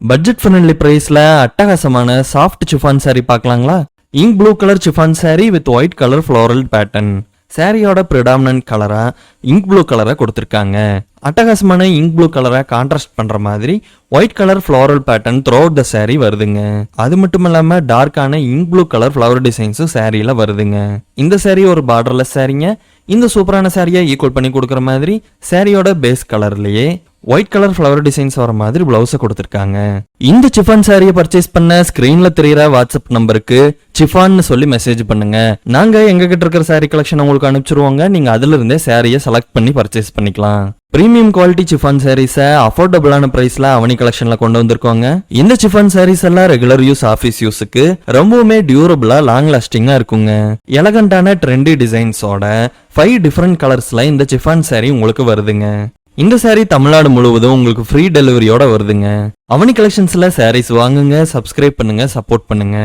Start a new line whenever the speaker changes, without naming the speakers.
Budget friendly பிரைஸ்ல அட்டகாசமான soft chiffon saree பார்க்கலாங்களா? Ink blue colour chiffon saree with white colour floral pattern. சாரியோட predominant கலரா ink blue கலரை கொடுத்துருக்காங்க. அட்டகாசமான இங்க் ப்ளூ கலரை கான்ட்ராஸ்ட் பண்ற மாதிரி white colour floral pattern throughout the saree வருதுங்க. அது மட்டும் இல்லாம டார்க்கான இங்க் ப்ளூ கலர் ஃப்ளவர் டிசைன்ஸும் சாரியில வருதுங்க. இந்த saree ஒரு பார்டர்லெஸ் சாரீங்க. இந்த சூப்பரான சாரியை ஈக்குவல் பண்ணி கொடுக்குற மாதிரி சாரியோட பேஸ் கலர்லயே ஒயிட் கலர் ஃப்ளவர் டிசைன்ஸ் வர மாதிரி பிளவுஸை கொடுத்துருக்காங்க. இந்த சிஃபான் சாரியை பர்ச்சேஸ் பண்ண ஸ்கிரீன்ல தெரியுற வாட்ஸ்அப் நம்பருக்கு சிஃபான்னு சொல்லி மெசேஜ் பண்ணுங்க. நாங்க எங்க கிட்ட இருக்கிற சாரி கலெக்ஷன் உங்களுக்கு அனுப்பிச்சிருவோங்க. நீங்க அதுல இருந்தே சாரியை செலக்ட் பண்ணி பர்ச்சேஸ் பண்ணிக்கலாம். பிரீமியம் குவாலிட்டி சிஃபான் சாரீஸை அஃபோர்டபுளான பிரைஸ்ல அவனி கலெக்ஷன்ல கொண்டு வந்திருக்கோங்க. இந்த சிஃபான் சாரீஸ் எல்லாம் ரெகுலர் யூஸ், ஆஃபீஸ் யூஸுக்கு ரொம்பவுமே டியூரபிளா லாங் லாஸ்டிங்கா இருக்குங்க. எலகண்டான ட்ரெண்டி டிசைன்ஸோட 5 டிஃபரெண்ட் கலர்ஸ்ல இந்த சிஃபான் சாரி உங்களுக்கு வருதுங்க. இந்த சாரி தமிழ்நாடு முழுவதும் உங்களுக்கு ஃப்ரீ டெலிவரியோட வருதுங்க. அவனி கலெக்ஷன்ஸ்ல சாரீஸ் வாங்குங்க, சப்ஸ்கிரைப் பண்ணுங்க, சப்போர்ட் பண்ணுங்க.